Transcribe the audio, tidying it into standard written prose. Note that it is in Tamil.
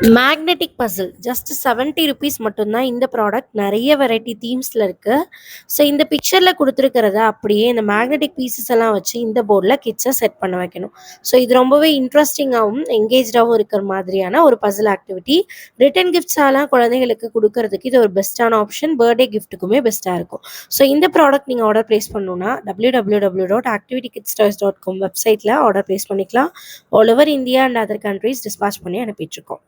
மேக்னெட்டிக் பசில் ஜஸ்ட் 70 ருபீஸ் மட்டும்தான். இந்த ப்ராடக்ட் நிறைய வெரைட்டி தீம்ஸில் இருக்குது. ஸோ இந்த பிக்சரில் கொடுத்துருக்கிறத அப்படியே இந்த மேக்னெட்டிக் பீசஸ் எல்லாம் வச்சு இந்த போர்டில் கிட்ஸை செட் பண்ண வைக்கணும். ஸோ இது ரொம்பவே இன்ட்ரெஸ்டிங்காகவும் எங்கேஜாகவும் இருக்கிற மாதிரியான ஒரு பசில் ஆக்டிவிட்டி. ரிட்டன் கிஃப்ட்ஸாலாம் குழந்தைகளுக்கு கொடுக்கறதுக்கு இது ஒரு பெஸ்ட்டான ஆப்ஷன். பர்த்டே கிஃப்ட்டுக்குமே பெஸ்ட்டாக இருக்கும். ஸோ இந்த ப்ராடக்ட் நீங்கள் ஆர்டர் ப்ளேஸ் பண்ணணுன்னா www.activitykids.com வெப்சைட்டில் ஆர்டர் ப்ளேஸ் பண்ணிக்கலாம். All over India and other countries dispatch பண்ணி அனுப்பிட்டுருக்கோம்.